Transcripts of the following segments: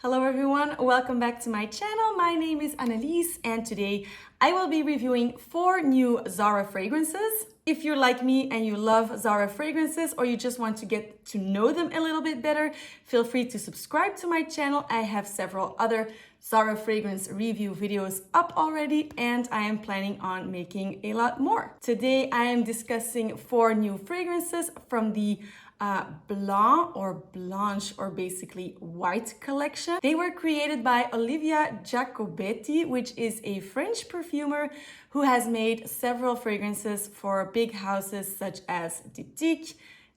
Hello everyone, welcome back to my channel. My name is Annelies and today I will be reviewing 4 new Zara fragrances. If you're like me and you love Zara fragrances or you just want to get to know them a little bit better, feel free to subscribe to my channel. I have several other Zara fragrance review videos up already and I am planning on making a lot more. Today I am discussing 4 new fragrances from the Blanc or Blanche, or basically white collection. They were created by Olivia Giacobetti, which is a French perfumer who has made several fragrances for big houses such as Diptyque,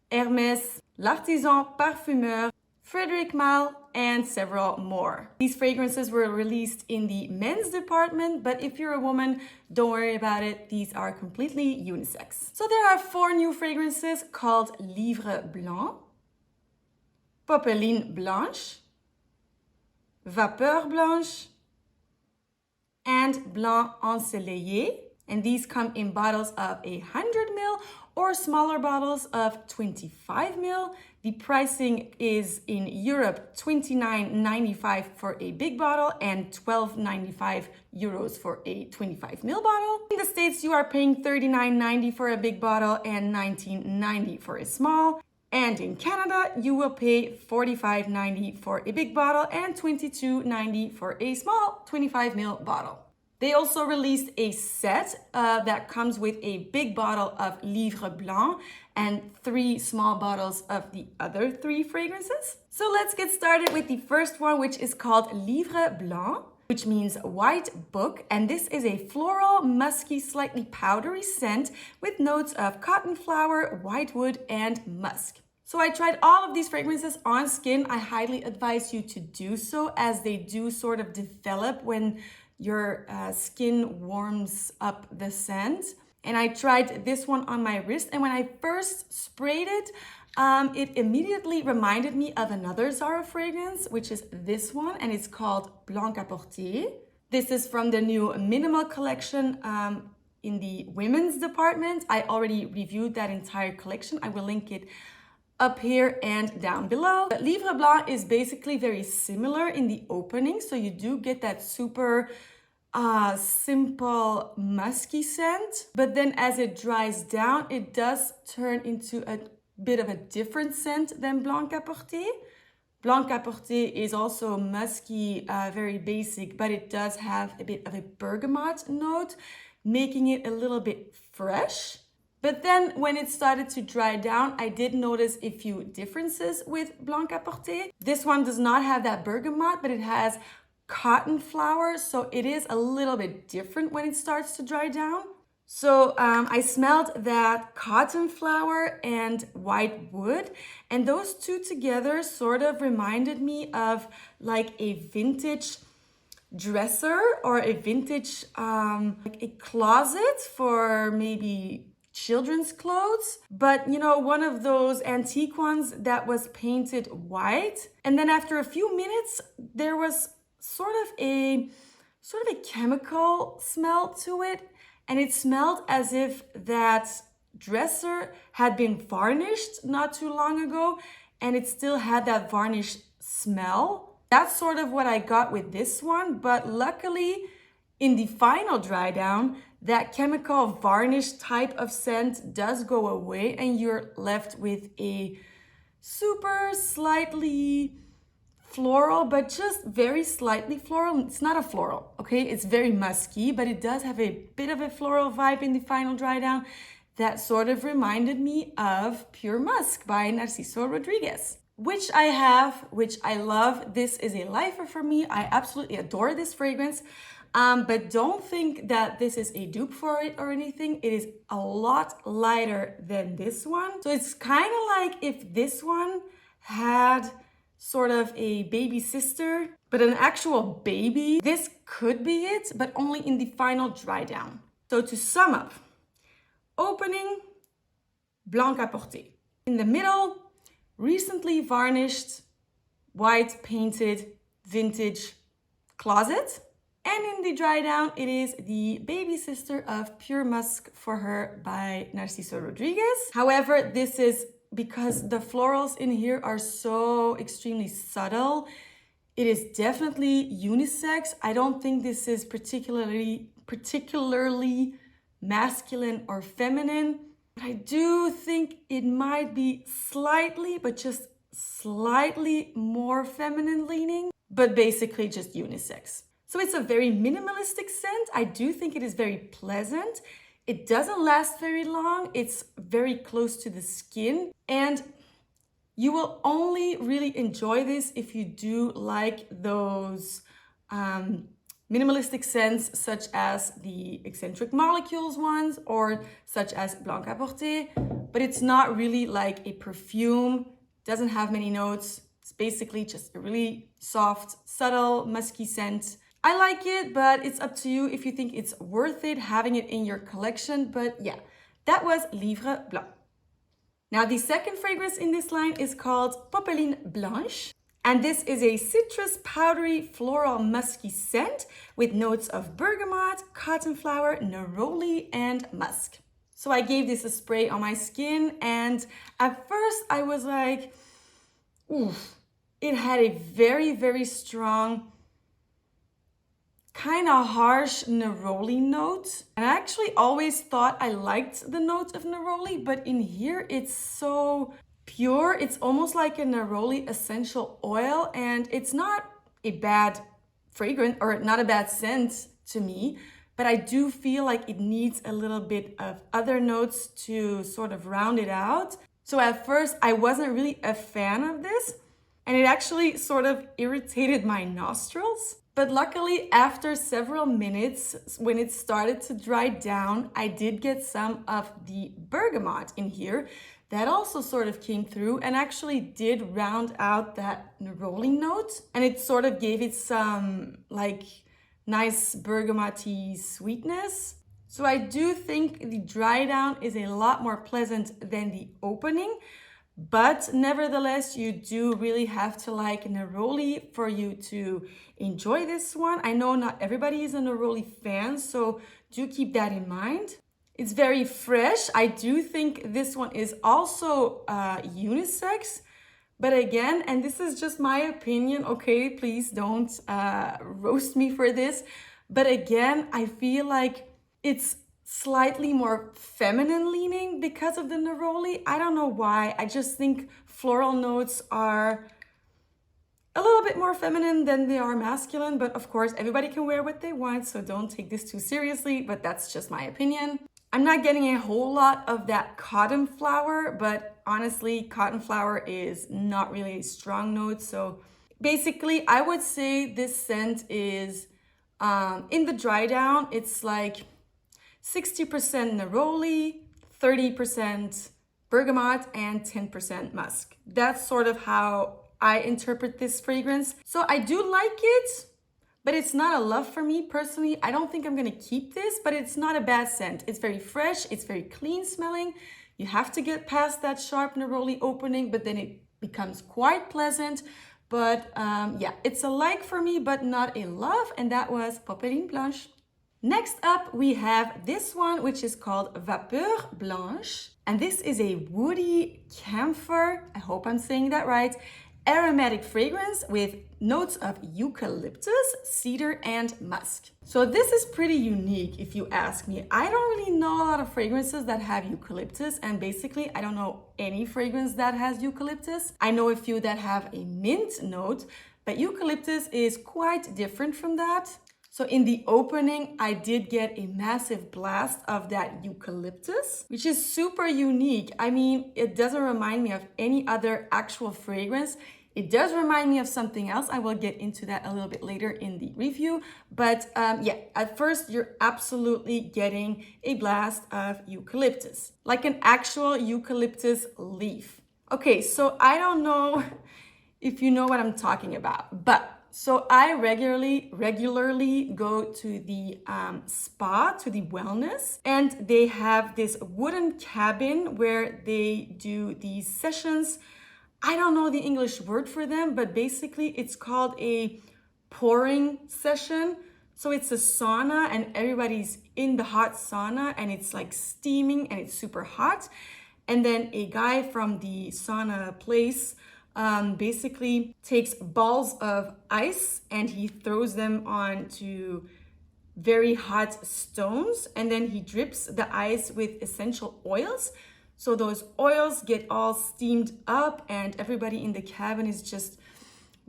Hermès, L'Artisan Parfumeur, Frédéric Malle, and several more. These fragrances were released in the men's department, but if you're a woman, don't worry about it. These are completely unisex. So there are 4 new fragrances called Livre Blanc, Poppeline Blanche, Vapeur Blanche, and Blanc Ensoleillé. And these come in bottles of 100 ml or smaller bottles of 25 ml. The pricing is in Europe $29.95 for a big bottle and €12.95 for a 25 ml bottle. In the States, you are paying $39.90 for a big bottle and $19.90 for a small. And in Canada, you will pay $45.90 for a big bottle and $22.90 for a small 25 ml bottle. They also released a set that comes with a big bottle of Livre Blanc and 3 small bottles of the other 3 fragrances. So let's get started with the first one, which is called Livre Blanc, which means white book. And this is a floral, musky, slightly powdery scent with notes of cotton flower, white wood, and musk. So I tried all of these fragrances on skin. I highly advise you to do so, as they do sort of develop when your skin warms up the scent. And I tried this one on my wrist, and when I first sprayed it, it immediately reminded me of another Zara fragrance, which is this one, and it's called Blanc Ensolleillé. This is from the new minimal collection in the women's department. I already reviewed that entire collection. I will link it up here and down below. But Livre Blanc is basically very similar in the opening, so you do get that super simple musky scent, but then as it dries down, it does turn into a bit of a different scent than Blanc Ensolleillé. Blanc Ensolleillé is also musky, very basic, but it does have a bit of a bergamot note, making it a little bit fresh. But then when it started to dry down, I did notice a few differences with Blanc Ensolleillé. This one does not have that bergamot, but it has cotton flower, so it is a little bit different when it starts to dry down. So I smelled that cotton flower and white wood, and those two together sort of reminded me of like a vintage dresser or a vintage like a closet for maybe children's clothes, but you know, one of those antique ones that was painted white. And then after a few minutes, there was sort of a chemical smell to it, and it smelled as if that dresser had been varnished not too long ago, and it still had that varnish smell. That's sort of what I got with this one, but luckily in the final dry down, that chemical varnish type of scent does go away, and you're left with a super slightly floral, but just very slightly floral. It's not a floral, okay? It's very musky, but it does have a bit of a floral vibe in the final dry down that sort of reminded me of Pure Musk by Narciso Rodriguez, which I have, which I love. This is a lifer for me. I absolutely adore this fragrance. But don't think that this is a dupe for it or anything. It is a lot lighter than this one. So it's kind of like if this one had sort of a baby sister, but an actual baby. This could be it, but only in the final dry down. So to sum up, opening, Blanc Ensolleillé. In the middle, recently varnished, white painted, vintage closet. And in the dry down, it is the baby sister of Pure Musk for Her by Narciso Rodriguez. However, this is because the florals in here are so extremely subtle. It is definitely unisex. I don't think this is particularly masculine or feminine. But I do think it might be slightly, but just slightly more feminine leaning, but basically just unisex. So it's a very minimalistic scent. I do think it is very pleasant. It doesn't last very long. It's very close to the skin, and you will only really enjoy this if you do like those minimalistic scents, such as the eccentric molecules ones or such as Blanc à-porter, but it's not really like a perfume, doesn't have many notes. It's basically just a really soft, subtle, musky scent. I like it, but it's up to you if you think it's worth it having it in your collection. But yeah, that was Livre Blanc. Now, the second fragrance in this line is called Poppeline Blanche. And this is a citrus, powdery, floral, musky scent with notes of bergamot, cotton flower, neroli, and musk. So I gave this a spray on my skin, and at first I was like, oof. It had a very, very strong, kind of harsh neroli note. And I actually always thought I liked the note of neroli, but in here it's so pure. It's almost like a neroli essential oil, and it's not a bad fragrance or not a bad scent to me, but I do feel like it needs a little bit of other notes to sort of round it out. So at first I wasn't really a fan of this, and it actually sort of irritated my nostrils. But luckily, after several minutes, when it started to dry down, I did get some of the bergamot in here that also sort of came through and actually did round out that neroli note. And it sort of gave it some like nice bergamoty sweetness. So I do think the dry down is a lot more pleasant than the opening. But nevertheless, you do really have to like neroli for you to enjoy this one. I know not everybody is a neroli fan, so do keep that in mind. It's very fresh. I do think this one is also unisex. But again, and this is just my opinion, okay? Please don't roast me for this. But again, I feel like it's slightly more feminine leaning because of the neroli. I don't know why. I just think floral notes are a little bit more feminine than they are masculine, but of course everybody can wear what they want, so don't take this too seriously, but that's just my opinion. I'm not getting a whole lot of that cotton flower, but honestly, cotton flower is not really a strong note. So basically, I would say this scent is, in the dry down, it's like 60% neroli, 30% bergamot, and 10% musk. That's sort of how I interpret this fragrance. So I do like it, but it's not a love for me personally. I don't think I'm gonna keep this, but it's not a bad scent. It's very fresh, it's very clean smelling. You have to get past that sharp neroli opening, but then it becomes quite pleasant. But yeah, it's a like for me, but not a love, and that was Poppeline Blanche. Next up, we have this one, which is called Vapeur Blanche. And this is a woody camphor, I hope I'm saying that right, aromatic fragrance with notes of eucalyptus, cedar, and musk. So this is pretty unique if you ask me. I don't really know a lot of fragrances that have eucalyptus, and basically I don't know any fragrance that has eucalyptus. I know a few that have a mint note, but eucalyptus is quite different from that. So in the opening, I did get a massive blast of that eucalyptus, which is super unique. I mean, it doesn't remind me of any other actual fragrance. It does remind me of something else. I will get into that a little bit later in the review. But yeah, at first, you're absolutely getting a blast of eucalyptus, like an actual eucalyptus leaf. Okay, so I don't know if you know what I'm talking about, but so I regularly go to the spa, to the wellness, and they have this wooden cabin where they do these sessions. I don't know the English word for them, but basically it's called a pouring session. So it's a sauna and everybody's in the hot sauna and it's like steaming and it's super hot. And then a guy from the sauna place basically takes balls of ice and he throws them onto very hot stones, and then he drips the ice with essential oils. So those oils get all steamed up and everybody in the cabin is just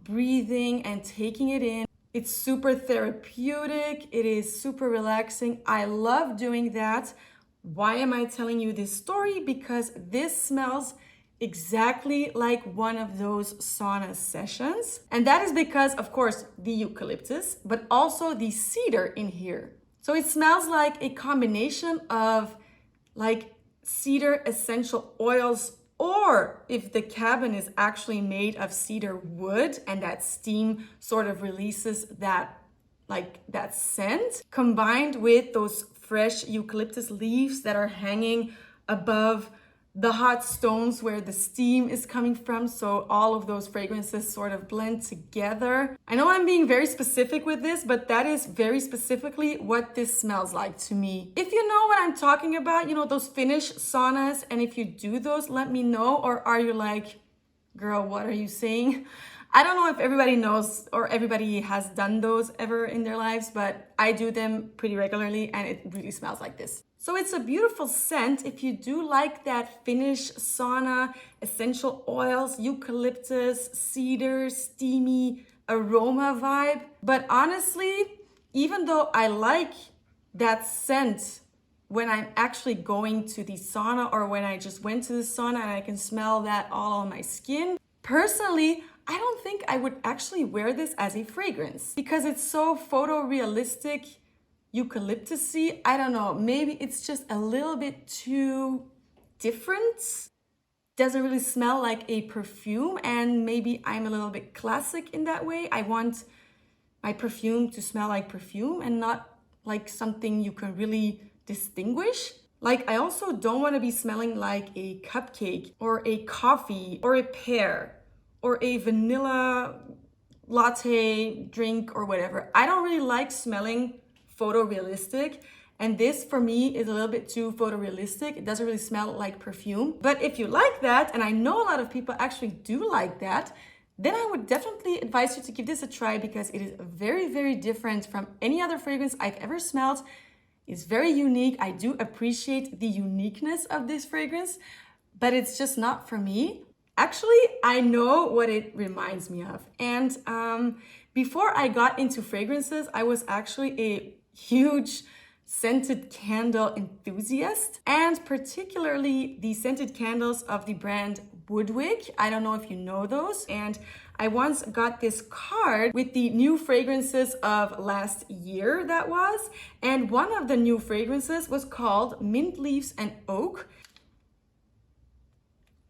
breathing and taking it in. It's super therapeutic. It is super relaxing. I love doing that. Why am I telling you this story? Because this smells exactly like one of those sauna sessions. And that is because, of course, the eucalyptus, but also the cedar in here. So it smells like a combination of like cedar essential oils, or if the cabin is actually made of cedar wood and that steam sort of releases that scent, combined with those fresh eucalyptus leaves that are hanging above the hot stones where the steam is coming from. So all of those fragrances sort of blend together. I know I'm being very specific with this, but that is very specifically what this smells like to me. If you know what I'm talking about, you know, those Finnish saunas, and if you do those, let me know. Or are you like, girl, what are you saying? I don't know if everybody knows or everybody has done those ever in their lives, but I do them pretty regularly and it really smells like this. So it's a beautiful scent if you do like that Finnish sauna, essential oils, eucalyptus, cedar, steamy aroma vibe. But honestly, even though I like that scent when I'm actually going to the sauna or when I just went to the sauna and I can smell that all on my skin, personally, I don't think I would actually wear this as a fragrance because it's so photorealistic, eucalyptusy. I don't know, maybe it's just a little bit too different. Doesn't really smell like a perfume, and maybe I'm a little bit classic in that way. I want my perfume to smell like perfume and not like something you can really distinguish. Like, I also don't want to be smelling like a cupcake or a coffee or a pear or a vanilla latte drink or whatever. I don't really like smelling photorealistic, and this for me is a little bit too photorealistic. It doesn't really smell like perfume. But if you like that, and I know a lot of people actually do like that, then I would definitely advise you to give this a try because it is very, very different from any other fragrance I've ever smelled. It's very unique. I do appreciate the uniqueness of this fragrance, but it's just not for me. Actually, I know what it reminds me of. And before I got into fragrances, I was actually a huge scented candle enthusiast, and particularly the scented candles of the brand Woodwick. I don't know if you know those. And I once got this card with the new fragrances of last year that was. And one of the new fragrances was called Mint Leaves and Oak.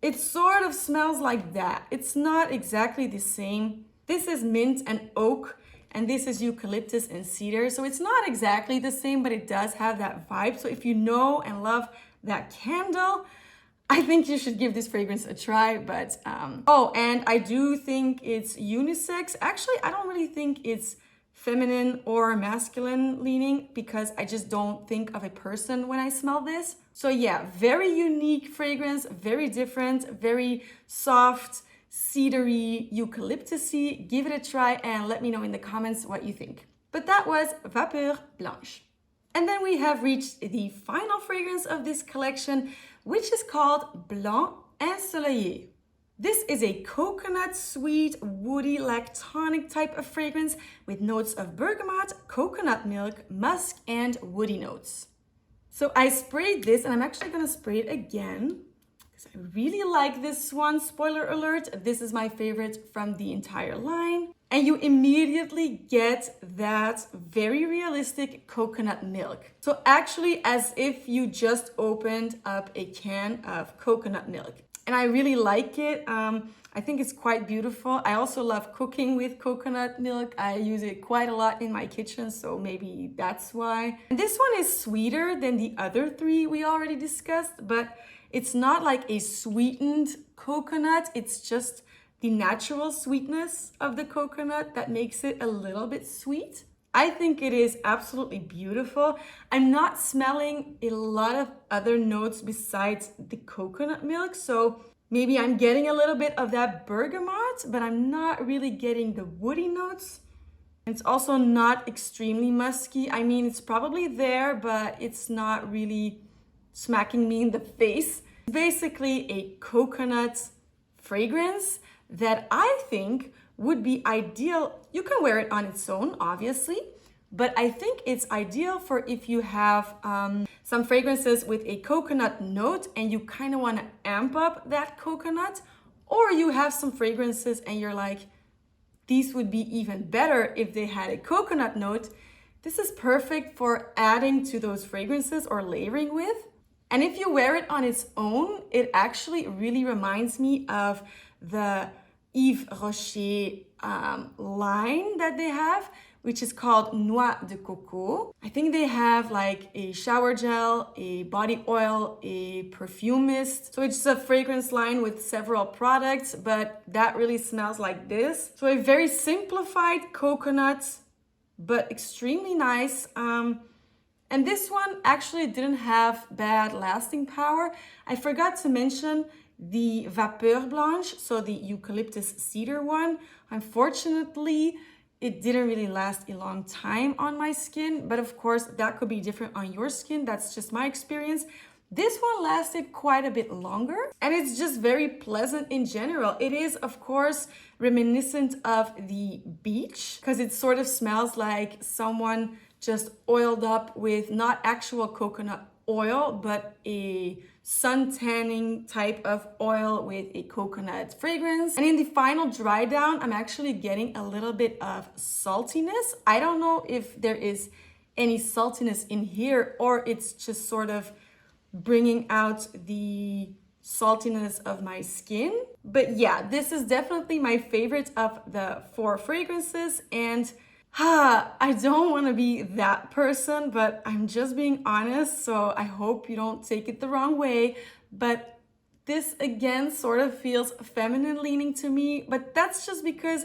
It sort of smells like that. It's not exactly the same. This is mint and oak, and this is eucalyptus and cedar. So it's not exactly the same, but it does have that vibe. So if you know and love that candle, I think you should give this fragrance a try. But oh, and I do think it's unisex. Actually, I don't really think it's feminine or masculine leaning because I just don't think of a person when I smell this. So yeah, very unique fragrance, very different, very soft, cedary, eucalyptusy. Give it a try and let me know in the comments what you think. But that was Vapeur Blanche. And then we have reached the final fragrance of this collection, which is called Blanc Ensoleillé. This is a coconut, sweet, woody, lactonic type of fragrance with notes of bergamot, coconut milk, musk, and woody notes. So I sprayed this, and I'm actually gonna spray it again because I really like this one. Spoiler alert, this is my favorite from the entire line. And you immediately get that very realistic coconut milk. So actually as if you just opened up a can of coconut milk. And I really like it. I think it's quite beautiful. I also love cooking with coconut milk. I use it quite a lot in my kitchen, so maybe that's why. And this one is sweeter than the other three we already discussed, but it's not like a sweetened coconut. It's just the natural sweetness of the coconut that makes it a little bit sweet. I think it is absolutely beautiful. I'm not smelling a lot of other notes besides the coconut milk, so Maybe I'm getting a little bit of that bergamot, but I'm not really getting the woody notes. It's also not extremely musky. I mean, it's probably there, but it's not really smacking me in the face. Basically a coconut fragrance that I think would be ideal. You can wear it on its own, obviously, but I think it's ideal for if you have some fragrances with a coconut note and you kind of want to amp up that coconut, or you have some fragrances and you're like, these would be even better if they had a coconut note. This is perfect for adding to those fragrances or layering with. And if you wear it on its own, it actually really reminds me of the Yves Rocher line that they have, which is called Noix de Coco. I think they have like a shower gel, a body oil, a perfume mist. So it's a fragrance line with several products, but that really smells like this. So a very simplified coconut, but extremely nice. And this one actually didn't have bad lasting power. I forgot to mention the Vapeur Blanche, so the eucalyptus cedar one. Unfortunately, it didn't really last a long time on my skin, but of course that could be different on your skin. That's just my experience. This one lasted quite a bit longer, and it's just very pleasant in general. It is, of course, reminiscent of the beach because it sort of smells like someone just oiled up with not actual coconut oil, but a sun tanning type of oil with a coconut fragrance. And in the final dry down, I'm actually getting a little bit of saltiness. I don't know if there is any saltiness in here or it's just sort of bringing out the saltiness of my skin. But yeah, this is definitely my favorite of the 4 fragrances. And I don't want to be that person, but I'm just being honest, so I hope you don't take it the wrong way. But this again sort of feels feminine leaning to me, but that's just because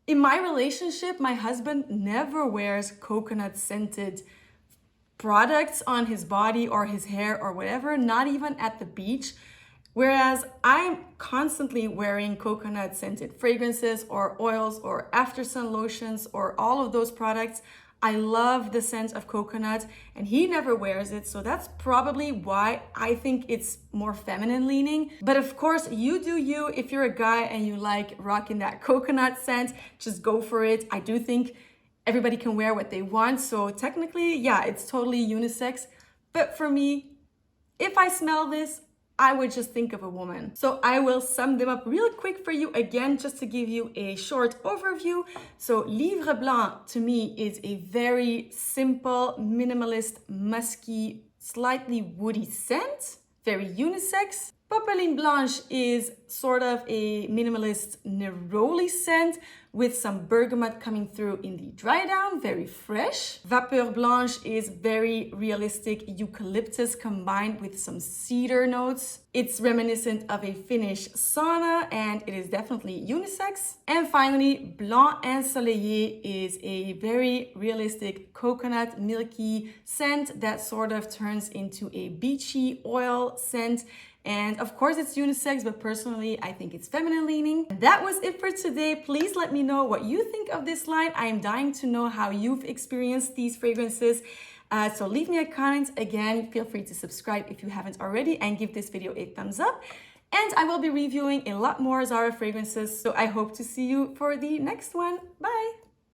in my relationship, my husband never wears coconut scented products on his body or his hair or whatever, not even at the beach. Whereas I'm constantly wearing coconut scented fragrances or oils or after sun lotions or all of those products. I love the scent of coconut and he never wears it. So that's probably why I think it's more feminine leaning. But of course, you do you. If you're a guy and you like rocking that coconut scent, just go for it. I do think everybody can wear what they want. So technically, yeah, it's totally unisex. But for me, if I smell this, I would just think of a woman. So I will sum them up real quick for you again, just to give you a short overview. So Livre Blanc to me is a very simple, minimalist, musky, slightly woody scent, very unisex. Poppeline Blanche is sort of a minimalist neroli scent with some bergamot coming through in the dry down, very fresh. Vapeur Blanche is very realistic eucalyptus combined with some cedar notes. It's reminiscent of a Finnish sauna and it is definitely unisex. And finally, Blanc Ensoleillé is a very realistic coconut milky scent that sort of turns into a beachy oil scent. And of course it's unisex, but personally I think it's feminine leaning. That was it for today. Please let me know what you think of this line. I am dying to know how you've experienced these fragrances. So leave me a comment. Again, feel free to subscribe if you haven't already and give this video a thumbs up. And I will be reviewing a lot more Zara fragrances. So I hope to see you for the next one. Bye.